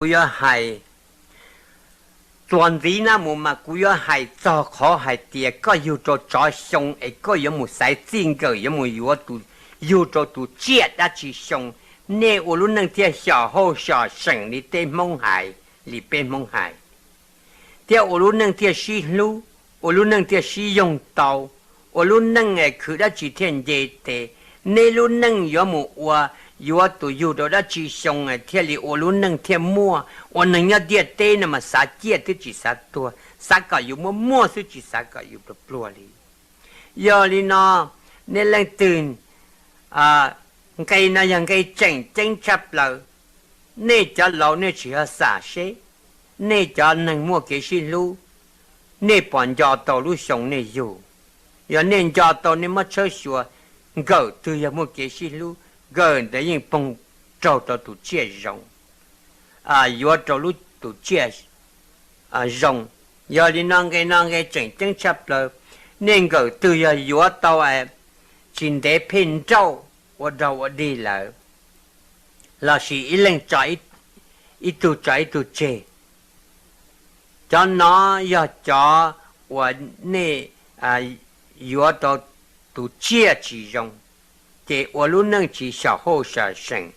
古要係toàn gì na mù mà cú yo hay cho khó hay tiệt có yêu cho chó xong ấy có yêu một sai tiền cái yêu một yêu cho tu chết đã chỉ xong nè ô lúc nâng thiệt小后小省里tên mông hải里bên mông hải thiệt ô lúc nâng thiệt xí lú ô lúc nâng thiệt xí dùng tàu ô lúc nâng ấy cứ đã chỉ thiên dễ tệ nè lúc nâng yêu một wa yêu tu yêu đó đã chỉ xong ấy thiệt li ô lúc nâng thiệt mua ô nâng nhớ điệt tê nè mà sa chết thì chỉ sa tua sa cả yêu mua thì chỉ sa cả yêu được plua li giờ li nó nè lênตื่นcái này yang cái tranh chấp là nè cho lâu nè chỉ là xả xế nè cho nâng mua cái gì lu nè bọn cho tàu lu sống nè yêu giờ nè cho tàu nè mất chơi xua gỡ từ giờ mua cái gì lu gỡ để những bông trâu tàu tụ chia rong yêu trâu lu tụ chia rong giờ đi nâng cái tranh chấp là nên gỡ từ giờ yêu tàu chỉ để pin trâu我找我弟了，老是一人找一度找一度接，叫那要找我那要到度接其中，的我路能去小后小生，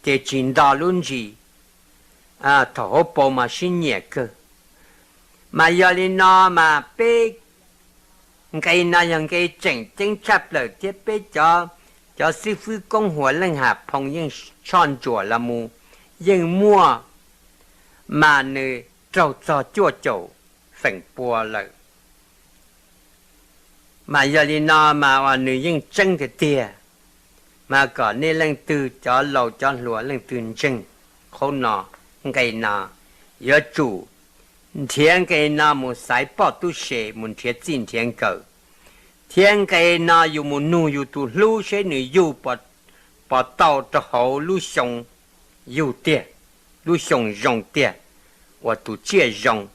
的进大轮子头包嘛是那个，嘛要你那嘛被cái那样cái tranh chấp了，这被cho sư phụ công hòa lên hạ phong những son chùa là mù những mua mà nữ trâu cho chua chậu phẳng bùa lợi mà giờ đi nó mà nữ những chân thì tìa mà có nên lên từ cho lầu cho lúa lên từ chân không nọ cái nọ giờ chủ thiên cái nọ một sải bỏ tu sẻ một thiết chín thiên cầu thiên cái na yêu một nu yêu tu lưu sẽ nữ yêu bỏ tàu cho hậu lưu sông yêu tiền lưu sông rong tiền và tu chia rong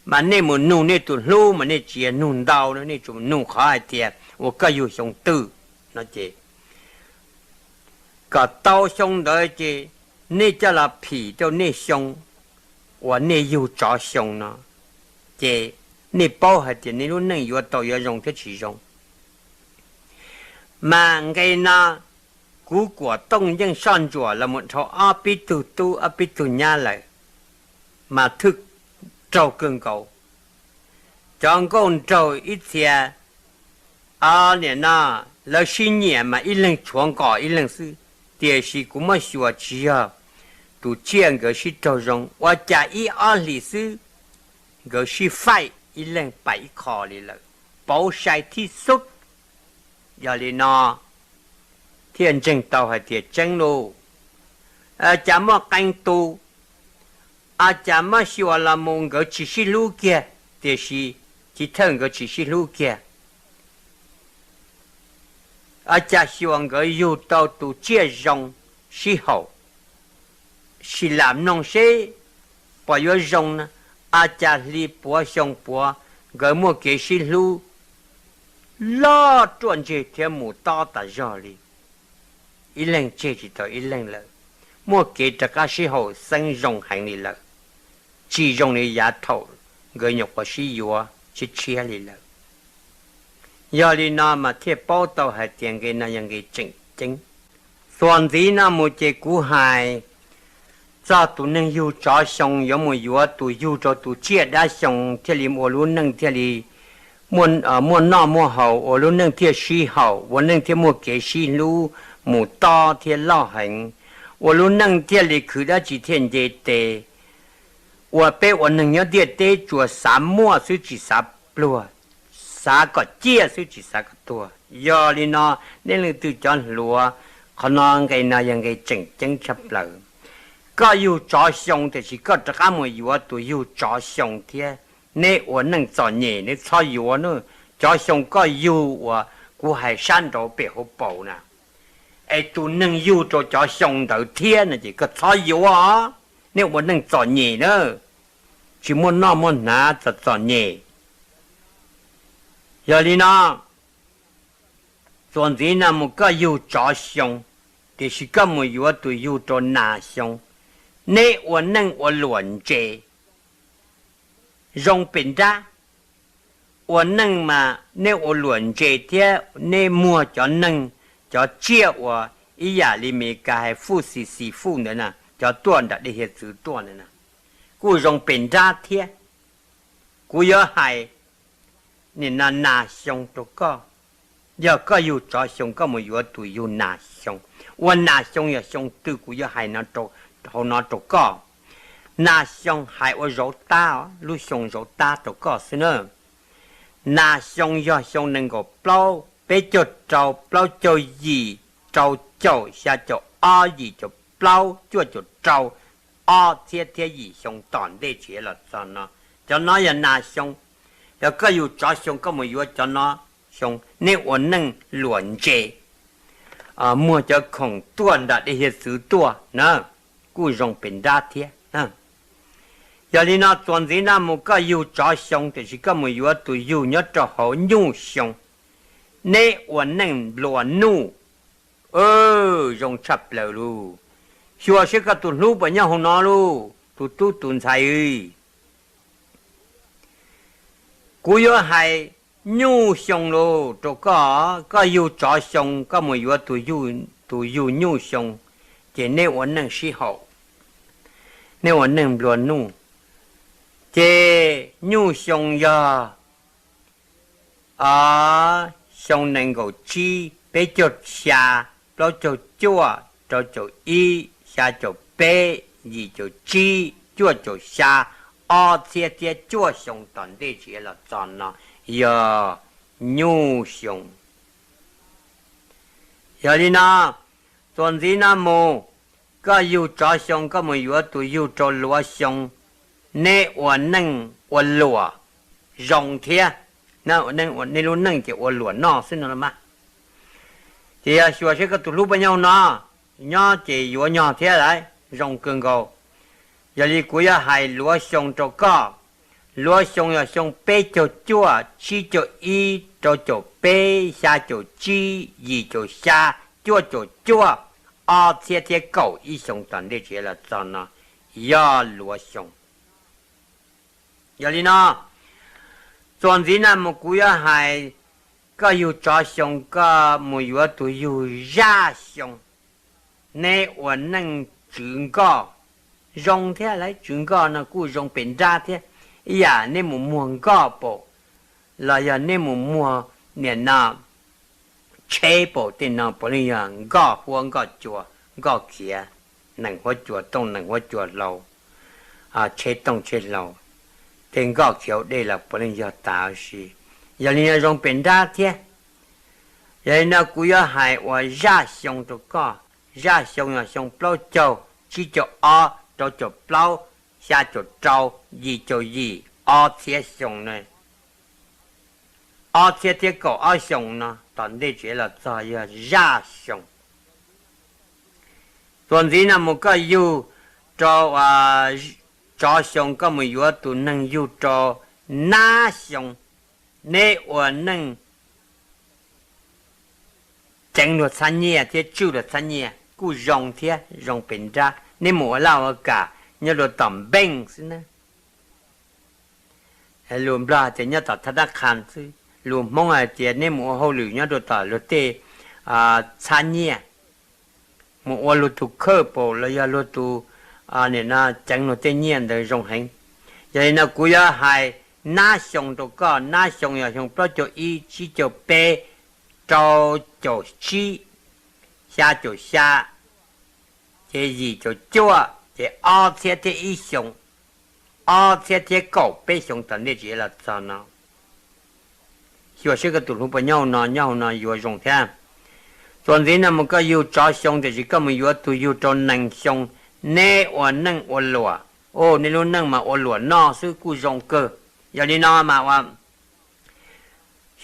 mà nên một nu nên tu lưu mà nên chia nu đau nữa nên tu nu khai tiền và cái yêu sông tư nó chỉ cả tàu sông đó chỉ nên cho là phỉ cho nên sông và nên yêu cho sông nó chỉ nên bao hết tiền nên lúc nên yêu tàu yêu rong thế chỉ rong mà cái na cú của tông dân son chùa là một số apitu nha lại mà thức trâu cưng cầu chọn con trâu ít thia nè na là sinh nhẹ mà ít lần chuông cỏ ít lần sư địa sĩ cũng mà sửa chỉ tu chiên cái sĩ trâu rong và trả ít lý sư cái sĩ phải ít lần bảy khó đi了bảo saiที่สุดgiờ đi nó thiên chân tàu hay thiệt chân lô chả mà canh tu chả mà xíu là mong cái chỉ xí lú kia thì chỉ thân cái chỉ xí lú kia chả xíu cái yêu tàu tu chia rong xí hậu xí làm nông xí bỏ vô rong chả li bỏ xong bỏ cái mua cái xí lú lo chuẩn chế theo mù to ta rõ đi ít lần chế chỉ tới ít lần là mua kế tất cả sĩ hậu sinh rong hành đi là chỉ rong đi giá thầu người nhục của sĩ yếu chỉ chia đi là giờ đi nào mà theo bao tàu hay tiền cái nào yang cái chính toàn gì nào một chế cú hài cho tụi nâng yêu cho xong giống một yếu tụi yêu cho tụi chia đã xong theo li mua luôn nâng theo li mua nọ mua hậu ở lúc nâng thiệt xí hậu ở nâng thiệt mua cái xí lu mua to thiệt lo hành ở lúc nâng thiệt lịch cứ đã chỉ thiên địa tệ ở bên ở nâng nhớ địa tệ chùa sám mua sư chỉ sám lúa sá có chia sư chỉ sá có tua do li nó nên là từ chọn lúa họ nói cái nào yang cái chỉnh chấp lợi có yêu cho xong thì chỉ có tất cả mọi yêu tụi yêu cho xong thiệt nè我能做嘢你做嘢呢就像個要我古係山度別好報呢都能要做就上到天呢這個做嘢你我能做嘢呢只麼那麼難就做嘢有啲呢總之呢麼個要做上就是咁麼要對要做哪上 nè我能我乱这用本家我能嘛nè我乱这贴nè mua cho nâng cho chia 我一呀里面个富是富的呢，叫短的那些字短的呢，故用本家贴，故要系你那拿上都个，要个有着上个没有对有拿上，我拿上要上对故要系那都好那都个，拿上系我肉大，路上肉大都个是呢，拿上要上能够包，别就招包就易。招就下就阿姨就包就招阿贴贴姨兄当的结了真呢，就那样拿兄，要个有找兄个没有就那兄，你我能乱接啊，莫就空短的那些字多呢，故用本大贴啊。要你那专职那么个有找兄，就是个没有对有那找好牛兄，你我能乱怒。用chập lờ lu, xua sẽ có tụt lu bên nhau hôm nó lu, tụt xài, cú yo hay nhu song lu, cho có yêu cho song, có một yo tụi yêu nhu song, chỉ nên ổn năng sĩ hậu, nên ổn năng luận nu, chỉ nhu song ya, song năng够chi, bé chốt xa. Lo cho chua, cho y, xa cho bê, y cho chi, chua cho xa, o chia chia chua xong toàn đi chỉ là chọn nó, giờ nhu xong. Giờ đi nào, toàn gì nào mù, có yêu cho xong, có một yếu tụ yêu cho lúa xong, nê ổ nâng ổ lúa, rộng thế, nê lúa nâng thì ổ lúa nó xin nó mà. Thì xua sẽ có tụi lúc bên nhau nó chỉ yếu nhỏ thế đấy rong cường cầu giờ đi cuối hai lúa xong cho có lúa xong là xong bê cho chua chi cho y cho bê xa cho chi y cho xa chua thế cầu y xong toàn để chế là cho nó giờ lúa xong giờ đi nó toàn gì nào một cuối hai có yêu cho xong có một yếu tố yêu ra xong nè ổn năng chứng có rong thế lấy chứng có nó cũng rong bên ra thế dạ nè một muôn có bộ là giờ nè một mua nè nào chế bộ tên nào bộ này là có huống có chùa có kia nằng hoa chùa đông nằng hoa chùa lâu chế đông chế lâu tên có kiểu đây là bộ này là tạo gì giờ này rong bên ra thế giờ này cũng要还我ra xong都có ra xong là xong bao châu chỉ cho cho bao xa cho trâu gì cho gì thế xong này thế có xong nó toàn đây chỉ là cho ra xong toàn gì nào một cái yêu cho xong có một yếu tụ năng yêu cho na xong nè我能整了三年，这住了3年，故用天用本家，你莫老我cả，你都当兵是呢？รวมราจะเนี่ยตัดธนาคารซื้อรวมมองอะไรเจนี่มัวเขาหรือเนี่ยตัวต่อรถเตชันเนี่ยมัวรถตุกเคอร์โปแล้วยารถตุเนี่ยนะจังรถเตเนี่ยเดี๋ยวรงแหงอย่างนั้นกูอยากให้น้าส่งตัวก็น้าส่งอย่างส่งเพราะจะอีชี้จะเปเจ้าจะชี้下就下这一就做这二天的一熊二天的狗被熊等的结了咋呢有些个土路不鸟呢有种天总之那么个有找熊的是根本有都有找能熊你我能我落你都能嘛我落那是故种个要你那嘛ว่า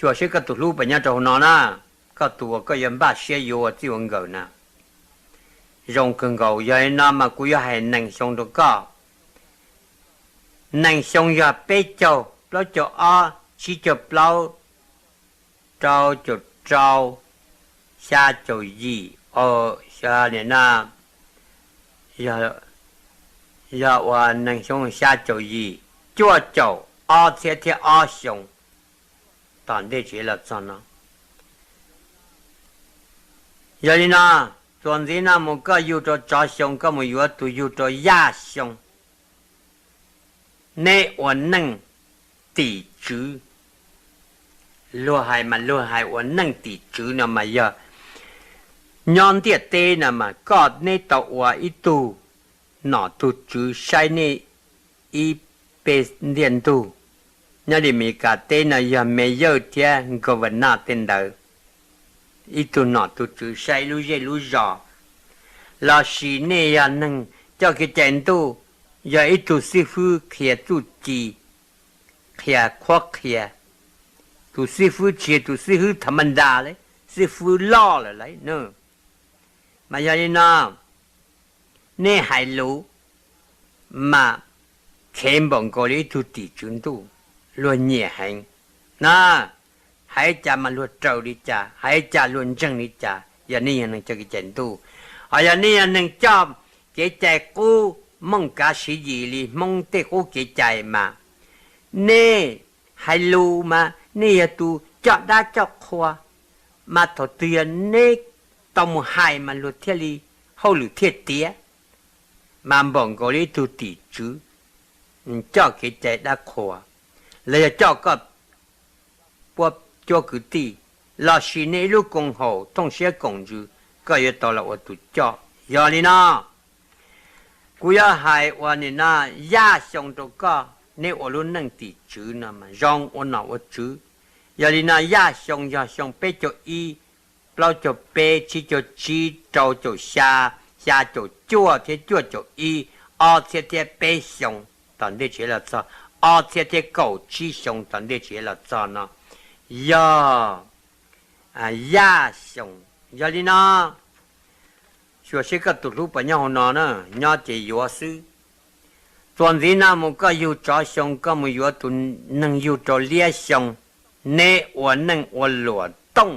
有些个土路不鸟找那呢ก็ตัวก็ยังบ้าเสียอยู่ที่วันเก่านะรงเก่าอย่างนั้นมากูอยากให้นั่งชงตัวก็นั่งชงอยากเป๊ะเจ้าเพราะเจ้าชี้เจ้าเปล่าเจ้าจุดเจ้าชาเจ้ายี่ชาเนี่ยนะอย่า要我能从下周一做走2天熊，当地去了怎呢？要你呢？昨天那么个有着早熊，个么有都有着亚熊，你我能抵住，落海嘛落海，我能抵住那么要。nhon tiệt tê nè mà có nê tàu hòa ít tu nọ tu chú sai nê y bê điện tu nhớ đi mì cả tê nè giờ mê dơ tía ngô vấn nà tên đời ít tu nọ tu chú sai lưu dê lưu giò là xí nê ya nâng cho cái chén tu giờ ít tu sư phụ khía tu trì khía khoác khía tu sư phụ chìa tu sư phụ thầm anh đà đấy sư phụ lo là lấy nữa mà giờ đi nào nè hải lũ mà khen bọn cô lý tu tỷ chúng tu luôn nhẹ hành nè hãy cha mà luôn trâu đi cha hãy cha luôn chân đi cha giờ nè nâng cho cái chuyện tu giờ nè nâng cho cái chạy cô mong cả sự gì đi mong tê cô cái chạy mà nè hải lũ mà nè tu cho đã cho khoa mà thọ tiền nè tông hai mà luật thiết lý hậu luật thiết tía mà bọn cô lý tu tỷ chứ cho cái chạy đã khổ lấy cho có bộ cho cái tỷ là xí này lúc công hồ thông xe công dư có yếu tố là tôi cho giờ đi nào cú ya haiวันน่ะย่าส่งตัวก็เนี่ย我รู้นั่งtỷ chứนะmà rong 我哪我chứ giờ đi nàoย่าส่งไปcho yเราจะเปชี้จะชี้เราจะชาจะจั่วที่จั่วจะอีที่เปชงตอนนี้เฉลี่ยจ้าที่เก่าชี้ชงตอนนี้เฉลี่ยจ้านะย่าชงอย่าลีนะช่วยเช็คตัวรูปปัญญาหัวนะย่าจะอยู่ซื้อตอนนี้นะมันก็อยู่จ้าชงก็มันอยู่ตัวนั่งอยู่ตัวเลี้ยชงเนี่ยวันนั่งวันหลวงต้อง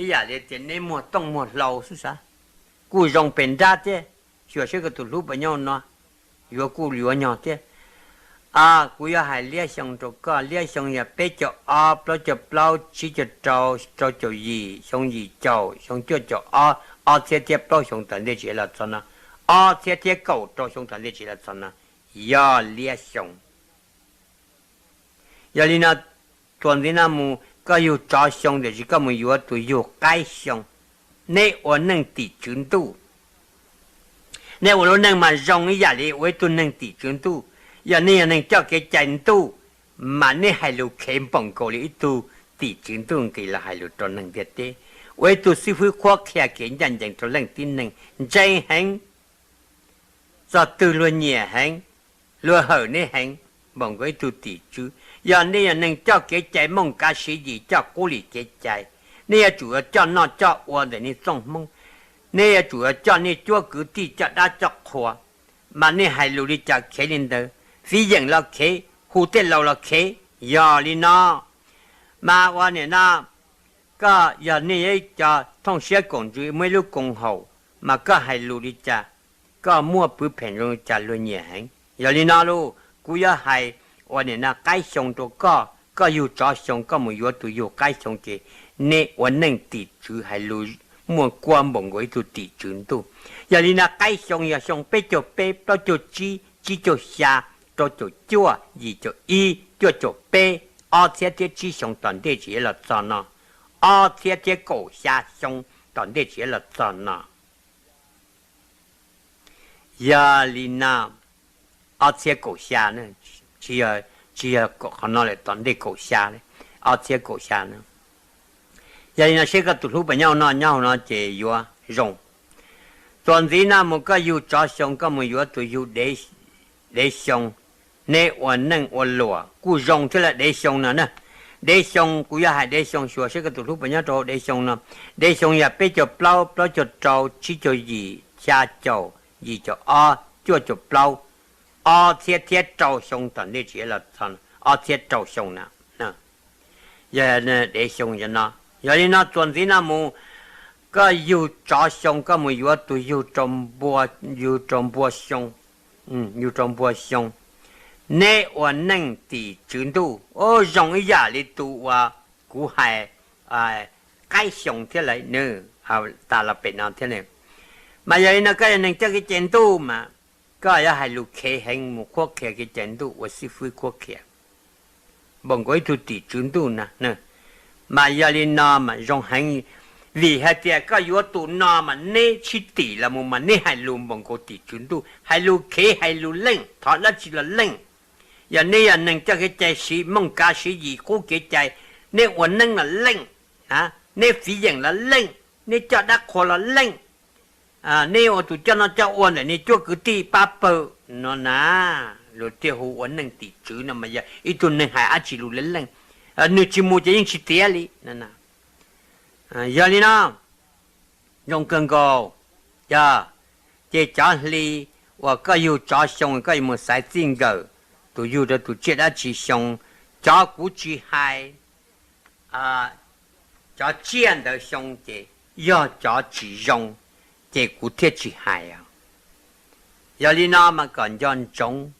ý giờ để tiền này mua tông mua lầu chứ sao, cú rong bền ra thế, sửa cái tủ lúa bao nhiêu nó, vừa cú lúa nhỏ thế, cú giờ hay lia xong rồi có lia xong giờ bé cho bao cho bao chỉ cho trâu gì, xong gì trâu, xong cho thế bao xong tận đây chỉ là sao nè, thế cầu trâu xong tận đây chỉ là sao nè, giờ lia xong, giờ đi na tuần đi na muก็อยู่จอชงเดี๋ยวก็มาอยู่ตัวอยู่ใกล้ชงเนี่ยวันนึงติดจุนตู้เนี่ยวันนึงมาจงอย่างนี้ไว้ตัวนึงติดจุนตู้อย่างนี้นึงเจ้าแกจันตู้มันเนี่ยให้ลูกเข้มปังโกลีตู้ติดจุนตู้กี่ละให้ลูกตัวนึงเด็ดเด้ไว้ตัวสิฟื้นควักแค่เขียนยันอย่างตัวนึงตีนึงใจแห้งจะตัวล้วนเหนี่ยแห้งล้วนเห่อเนี่ยแห้งบังไว้ตัวติดจุgiờ này nên cho cái trái mong cá sĩ gì cho cố lì cái trái này chủ yếu cho nó cho qua để này xong mong này chủ yếu cho này chúa cứ đi cho đã cho khóa mà này hay lưu đi cho khế lên đó phi dân là khế hủ tiết lâu là khế giờ đi nó mà qua này nó có giờ này cho thông xe công chúa mấy lúc công hậu mà có hay lưu đi cho có mua bữa phèn luôn cho luôn nhẹ hẳn giờ đi nó luôn cú giờ hayวันนี้นะใกล้ชงตัวก็อยู่จอชงก็มืออยู่ตัวอยู่ใกล้ชงเจเนี่ยวันนึงติดจื้อให้รู้มัวความบ่งไว้ตัวติดจื้อตัวอย่างนี้นะใกล้ชงอย่าชงเป๊ะจบเป๊ะตัวจบจีจบชาตัวจบจั่วยี่จบอีจั่วจบเป๊ะเทียจีชงตอนเด็กเฉลี่ยจอนะเทีย狗下ชงตอนเด็กเฉลี่ยจอนะอย่าลีน่าเทีย狗下呢chỉ là họ nói là toàn để cổ xa đấy, chia cổ xa nữa. Giờ này sẽ có tụt lúc với nhau nó chỉ vô rong. Toàn gì nào một cái yêu cho xong có một yêu tụi yêu để xong, nè hoàn năng hoàn lúa, cú rong thế là để xong nè, để xong cú ya hay để xong sửa sẽ có tụt lúc với nhau rồi để xong nè, để xong ya bé cho plau cho trâu chỉ cho gì cha trâu gì cho cho plau. Thiết trâu xong tận đây chỉ là thần thiết trâu xong nè giờ để xong cho nó giờ đi nó tuần gì nó mu có yêu trâu xong có mu yêu tụi yêu trồng bùa xong 有种不凶。你我能的程度，我容易压力度啊，古还改凶起来呢，打了别那天呢。mà giờ nó cái này cho cái trình độ mà có là hay lục khế hành một quốc kia cái trình độ của sư phụ quốc kia bọn cái tu tỷ trình độ nè mà giờ nó mà dùng hành vì hai tiệt có yếu tố nó mà nê chỉ tỷ là một mà nê hay lùm bọn cái tỷ trình độ hay lục khế hay lục lên thoát là chỉ là lên giờ nê là nâng cho cái trái sĩ mong cá sĩ gì cố cái trái nê uẩn nâng là lên nê phí dạng là lên nê cho đắc khó là lên nếu tụi cho nó cho uốn này, nếu cho cứ ti ba bờ nó na, rồi tiêu hụt uốn nâng tỷ chữ nó mà giờ, ít tụi nâng hai ăn chỉ lù lên lên, nếu chỉ mua cho những chỉ tiền đi, nè, giờ đi nào, dùng cần cầu, giờ, chỉ cho li, và có yêu cho xong, có yêu một sai tiền gờ, tụi yêu đó tụi chết đã chỉ xong, cho cú chỉ hai, cho tiền đó xong thì, giờ cho chỉ dùng. Cái cụ thể chỉ hay à, giờ đi nào mà còn dân chúng